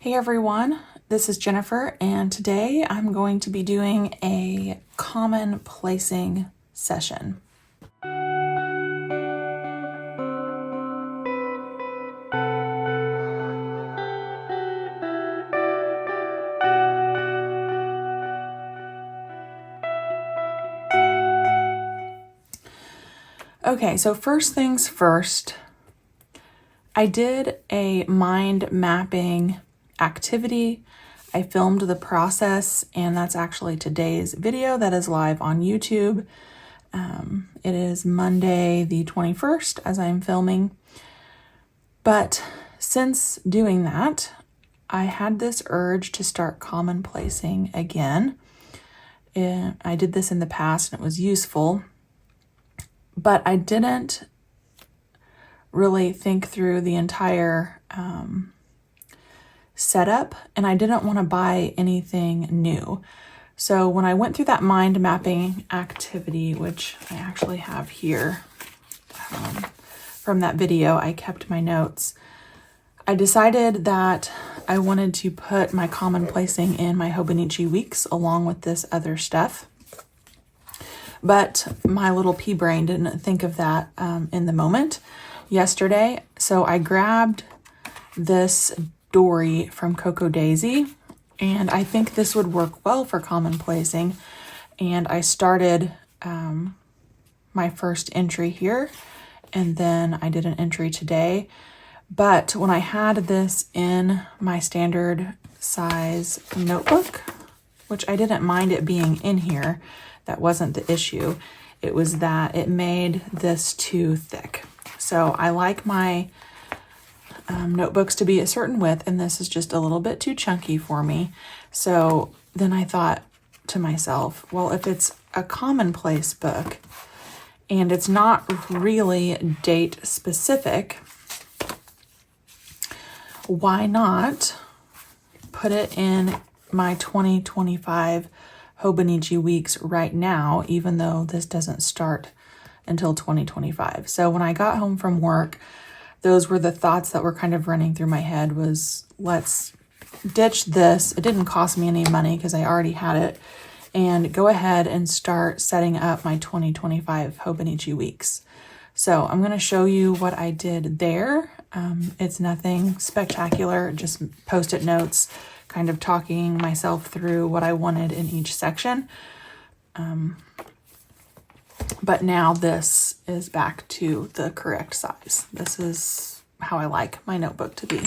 Hey everyone, this is Jennifer, and today I'm going to be doing a common placing session. Okay, so first things first, I did a mind mapping activity. I filmed the process, and that's actually today's video that is live on YouTube. It is Monday the 21st as I'm filming. But since doing that, I had this urge to start common placing again. I did this in the past and it was useful, but I didn't really think through the entire setup, and I didn't want to buy anything new. So when I went through that mind mapping activity, which I actually have here from that video, I kept my notes. I decided that I wanted to put my common placing in my hobonichi weeks along with this other stuff. But my little pea brain didn't think of that in the moment yesterday. So I grabbed this dory from Coco Daisy, and I think this would work well for common placing. And I started my first entry here, and then I did an entry today. But when I had this in my standard size notebook, which I didn't mind it being in here, that wasn't the issue. It was that it made this too thick. So I like my notebooks to be a certain width, and this is just a little bit too chunky for me. So then I thought to myself, well, if it's a commonplace book and it's not really date specific, why not put it in my 2025 hobonichi weeks right now, even though this doesn't start until 2025. So when I got home from work, those were the thoughts that were kind of running through my head was, let's ditch this. It didn't cost me any money because I already had it, and go ahead and start setting up my 2025 hobonichi weeks. So I'm going to show you what I did there. It's nothing spectacular, just post-it notes, kind of talking myself through what I wanted in each section. But now this is back to the correct size. This is how I like my notebook to be.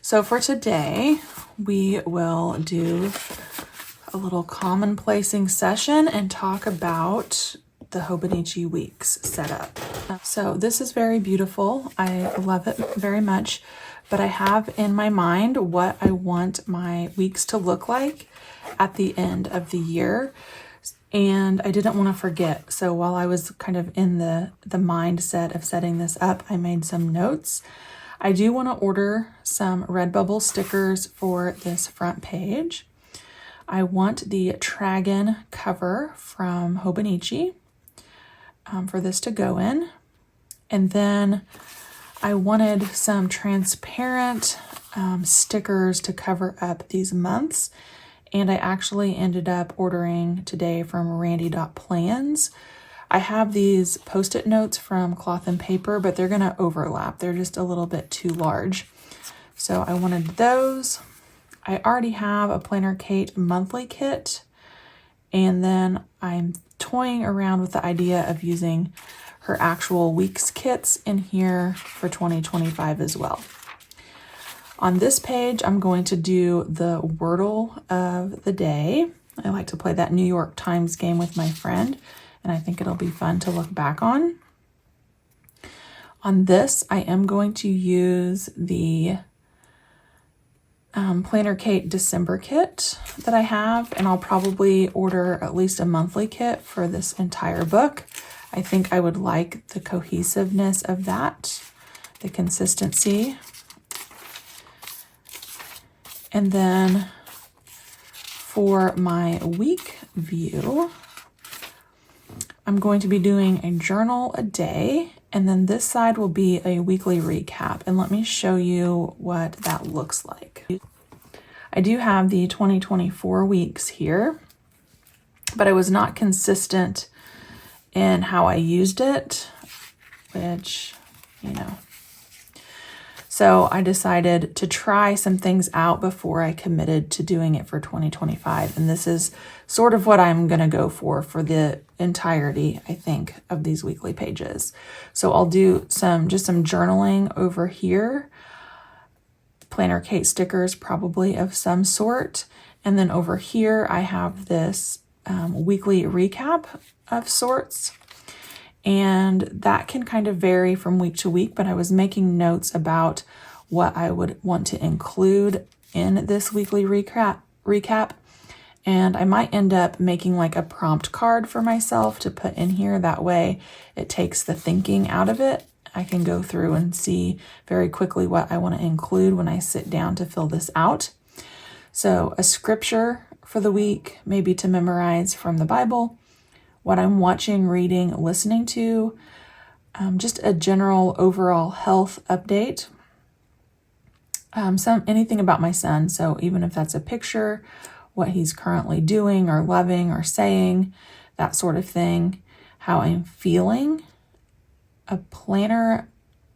So for today, we will do a little common placing session and talk about the hobonichi weeks setup. So this is very beautiful. I love it very much, but I have in my mind what I want my weeks to look like at the end of the year. And I didn't want to forget. So while I was kind of in the mindset of setting this up, I made some notes. I do want to order some Redbubble stickers for this front page. I want the Dragon cover from Hobonichi for this to go in. And then I wanted some transparent stickers to cover up these months. And I actually ended up ordering today from Randy.plans. I have these post-it notes from Cloth and Paper, but they're going to overlap. They're just a little bit too large. So I wanted those. I already have a PlannerKate monthly kit. And then I'm toying around with the idea of using her actual weeks kits in here for 2025 as well. On this page, I'm going to do the Wordle of the day. I like to play that New York Times game with my friend, and I think it'll be fun to look back on. On this, I am going to use the PlannerKate December kit that I have, and I'll probably order at least a monthly kit for this entire book. I think I would like the cohesiveness of that, the consistency. And then for my week view, I'm going to be doing a journal a day, and then this side will be a weekly recap. And let me show you what that looks like. I do have the 2024 weeks here, but I was not consistent in how I used it, which, so I decided to try some things out before I committed to doing it for 2025. And this is sort of what I'm going to go for the entirety, I think, of these weekly pages. So I'll do just some journaling over here, PlannerKate stickers probably of some sort. And then over here, I have this weekly recap of sorts. And that can kind of vary from week to week, but I was making notes about what I would want to include in this weekly recap. And I might end up making like a prompt card for myself to put in here. That way it takes the thinking out of it. I can go through and see very quickly what I want to include when I sit down to fill this out. So a scripture for the week, maybe to memorize from the Bible, what I'm watching, reading, listening to, just a general overall health update, anything about my son. So even if that's a picture, what he's currently doing or loving or saying, that sort of thing, how I'm feeling, a planner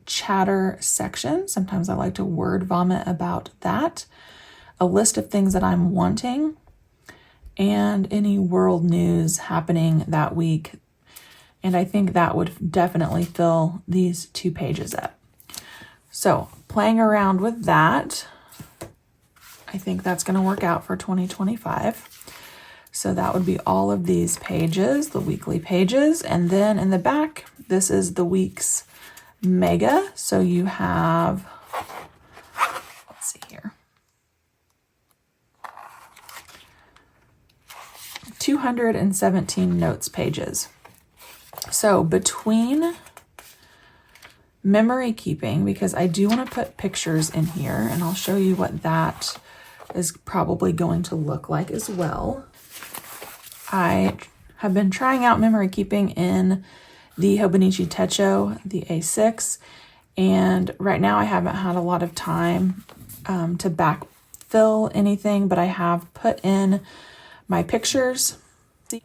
chatter section. Sometimes I like to word vomit about that, a list of things that I'm wanting, and any world news happening that week. And I think that would definitely fill these 2 pages up. So playing around with that, I think that's going to work out for 2025. So that would be all of these pages, the weekly pages. And then in the back, this is the week's mega. So you have, let's see here, 217 notes pages. So between memory keeping, because I do want to put pictures in here, and I'll show you what that is probably going to look like as well. I have been trying out memory keeping in the Hobonichi Techo, the A6, and right now I haven't had a lot of time to backfill anything, but I have put in my pictures.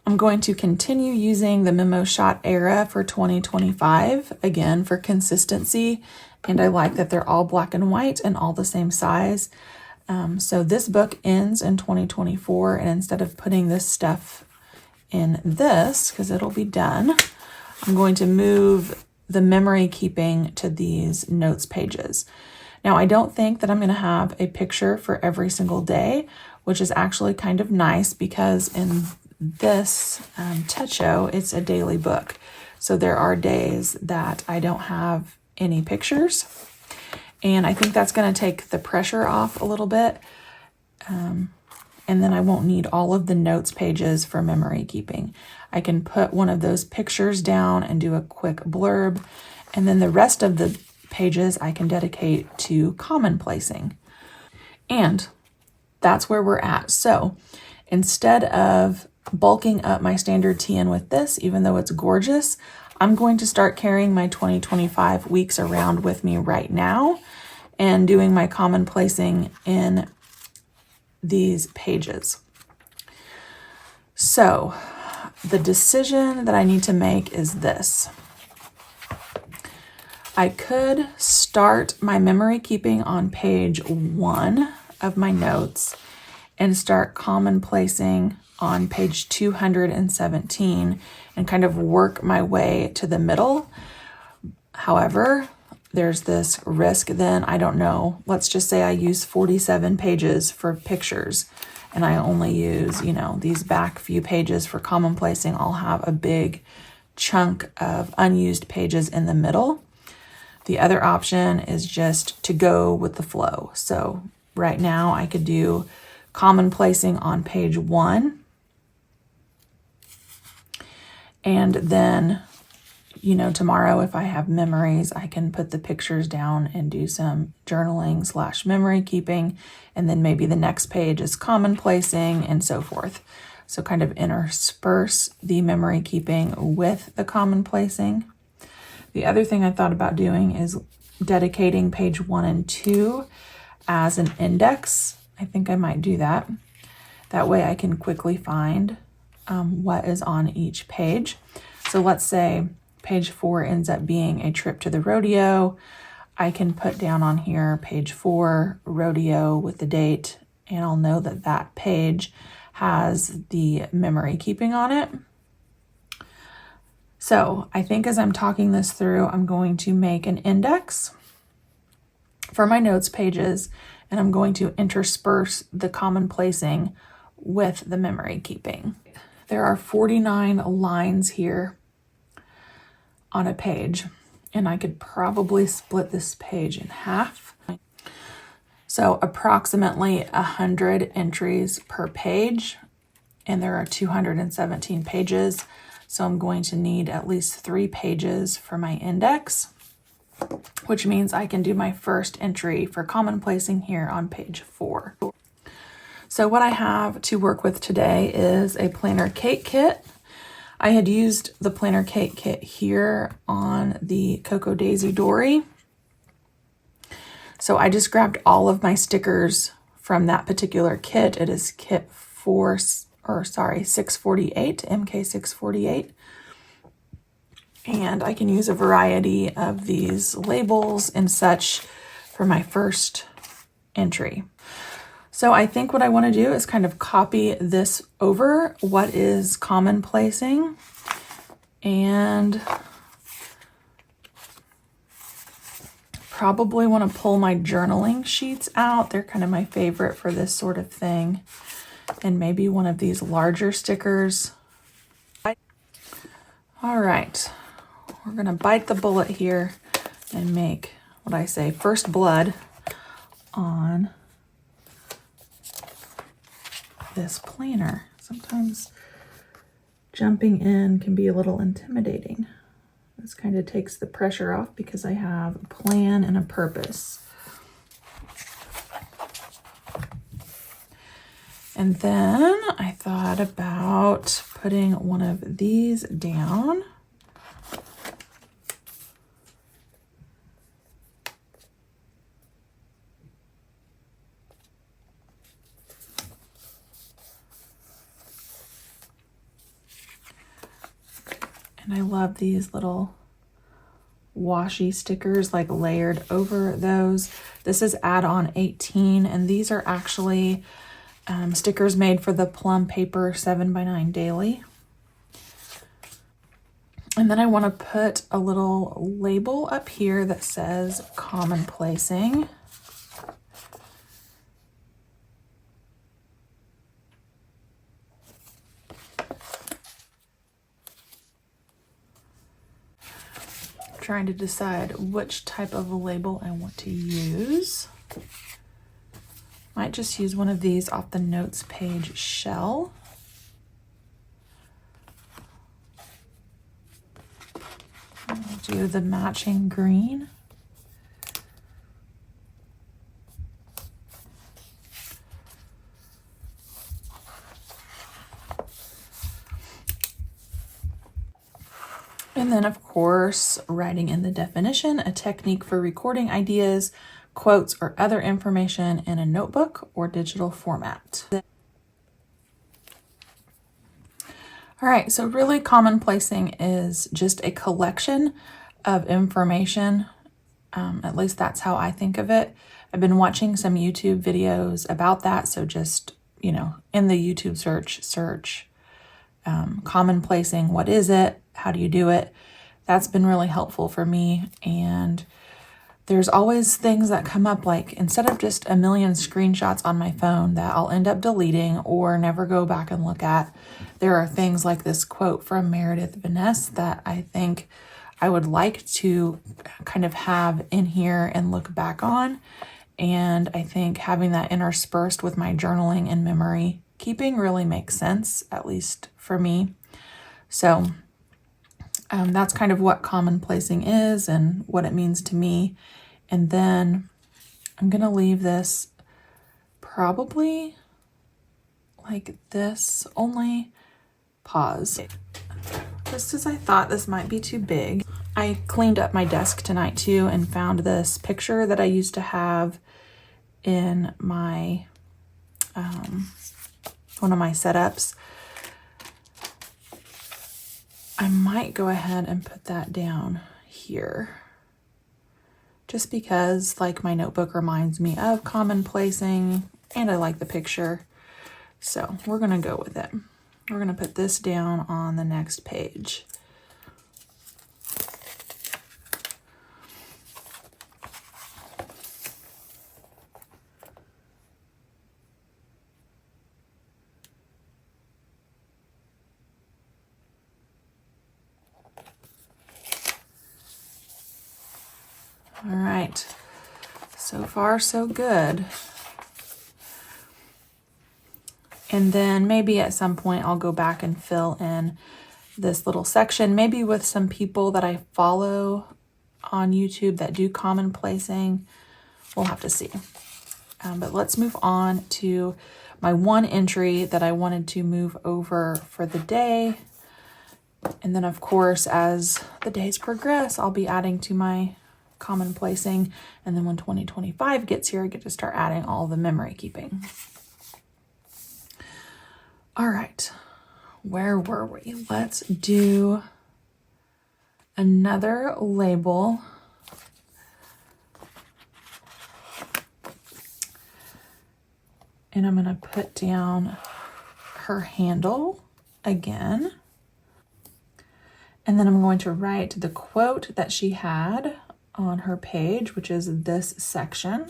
I'm going to continue using the Memo Shot era for 2025, again, for consistency. And I like that they're all black and white and all the same size. So this book ends in 2024. And instead of putting this stuff in this, because it'll be done, I'm going to move the memory keeping to these notes pages. Now, I don't think that I'm going to have a picture for every single day, which is actually kind of nice because in this Techo, it's a daily book. So there are days that I don't have any pictures. And I think that's going to take the pressure off a little bit. And then I won't need all of the notes pages for memory keeping. I can put one of those pictures down and do a quick blurb. And then the rest of the pages I can dedicate to commonplacing. And that's where we're at. So instead of bulking up my standard TN with this, even though it's gorgeous, I'm going to start carrying my 2025 weeks around with me right now and doing my commonplacing in these pages. So the decision that I need to make is this. I could start my memory keeping on page 1 of my notes and start commonplacing on page 217 and kind of work my way to the middle. However, there's this risk then, I don't know, let's just say I use 47 pages for pictures and I only use, these back few pages for commonplacing. I'll have a big chunk of unused pages in the middle. The other option is just to go with the flow. So right now I could do commonplacing on page 1. And then, tomorrow if I have memories, I can put the pictures down and do some journaling / memory keeping. And then maybe the next page is commonplacing and so forth. So kind of intersperse the memory keeping with the commonplacing. The other thing I thought about doing is dedicating page 1 and 2 as an index. I think I might do that. That way I can quickly find what is on each page. So let's say page 4 ends up being a trip to the rodeo. I can put down on here page 4, rodeo with the date, and I'll know that that page has the memory keeping on it. So I think as I'm talking this through, I'm going to make an index for my notes pages, and I'm going to intersperse the common placing with the memory keeping. There are 49 lines here on a page, and I could probably split this page in half. So approximately 100 entries per page, and there are 217 pages. So I'm going to need at least 3 pages for my index, which means I can do my first entry for common placing here on page 4. So what I have to work with today is a PlannerKate kit. I had used the PlannerKate kit here on the Cocoa Daisy Dory. So I just grabbed all of my stickers from that particular kit. It is kit 648, MK648. And I can use a variety of these labels and such for my first entry. So I think what I want to do is kind of copy this over what is common placing, and probably want to pull my journaling sheets out. They're kind of my favorite for this sort of thing. And maybe one of these larger stickers. All right, we're gonna bite the bullet here and make what I say first blood on this planner. Sometimes jumping in can be a little intimidating. This kind of takes the pressure off because I have a plan and a purpose. And then I thought about putting one of these down. And I love these little washi stickers like layered over those. This is add-on 18, and these are actually stickers made for the Plum Paper 7x9 Daily. And then I want to put a little label up here that says common placing. Trying to decide which type of a label I want to use. Might just use one of these off the notes page shell. I'll do the matching green. And then, of course, writing in the definition, a technique for recording ideas, quotes, or other information in a notebook or digital format. All right, so really common placing is just a collection of information. At least that's how I think of it. I've been watching some YouTube videos about that. So just, in the YouTube search common placing, what is it? How do you do it? That's been really helpful for me. And there's always things that come up, like instead of just a million screenshots on my phone that I'll end up deleting or never go back and look at, there are things like this quote from Meredith Vaness that I think I would like to kind of have in here and look back on. And I think having that interspersed with my journaling and memory keeping really makes sense, at least for me. So that's kind of what common placing is and what it means to me. And then I'm going to leave this probably like this, only pause. Just as I thought this might be too big, I cleaned up my desk tonight too and found this picture that I used to have in my one of my setups, I might go ahead and put that down here. Just because like my notebook reminds me of commonplacing and I like the picture. So we're gonna go with it. We're gonna put this down on the next page. All right, so far so good. And then maybe at some point I'll go back and fill in this little section, maybe with some people that I follow on YouTube that do commonplacing. We'll have to see. But let's move on to my one entry that I wanted to move over for the day. And then of course, as the days progress, I'll be adding to my commonplacing. And then when 2025 gets here, I get to start adding all the memory keeping. All right, where were we? Let's do another label. And I'm gonna put down her handle again. And then I'm going to write the quote that she had on her page, which is this section.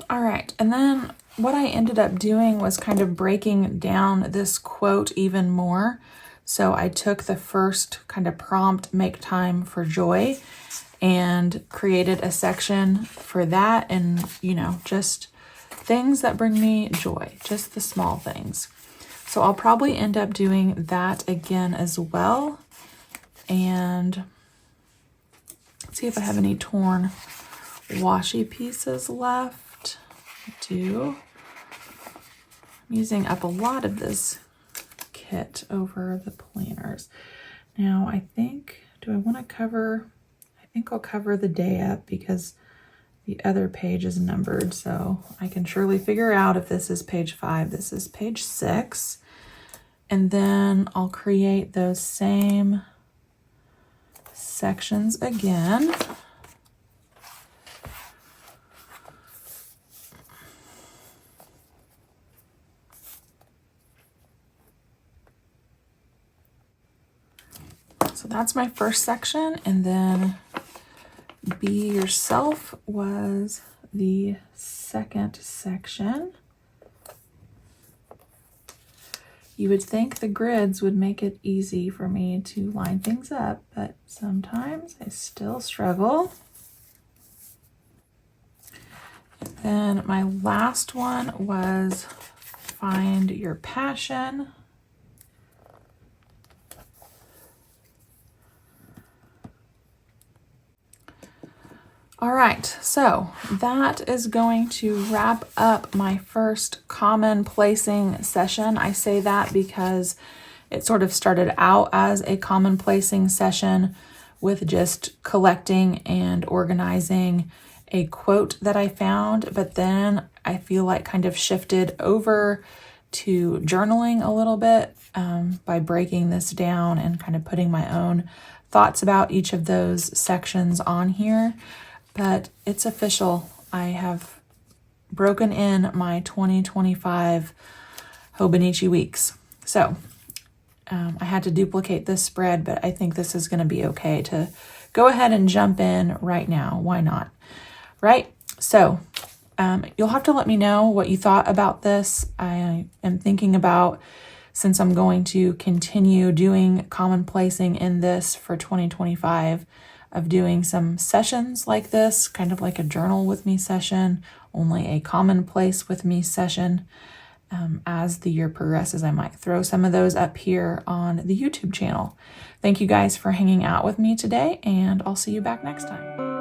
All right, and then what I ended up doing was kind of breaking down this quote even more. So I took the first kind of prompt, make time for joy, and created a section for that, and you know, just things that bring me joy, just the small things. So I'll probably end up doing that again as well. And let's see if I have any torn washi pieces left. I do. I'm using up a lot of this kit over the planners. Now I think, do I want to cover, I think I'll cover the day up because the other page is numbered, so I can surely figure out if this is page 5, this is page 6. And then I'll create those same sections again. So that's my first section, and then Be Yourself was the second section. You would think the grids would make it easy for me to line things up, but sometimes I still struggle. And then my last one was Find Your Passion. All right, so that is going to wrap up my first commonplacing session. I say that because it sort of started out as a commonplacing session with just collecting and organizing a quote that I found, but then I feel like kind of shifted over to journaling a little bit by breaking this down and kind of putting my own thoughts about each of those sections on here. But it's official. I have broken in my 2025 hobonichi weeks. So I had to duplicate this spread, but I think this is going to be okay to go ahead and jump in right now. Why not? Right? So you'll have to let me know what you thought about this. I am thinking about, since I'm going to continue doing commonplacing in this for 2025, of doing some sessions like this, kind of like a journal with me session, only a commonplace with me session. As the year progresses, I might throw some of those up here on the YouTube channel. Thank you guys for hanging out with me today, and I'll see you back next time.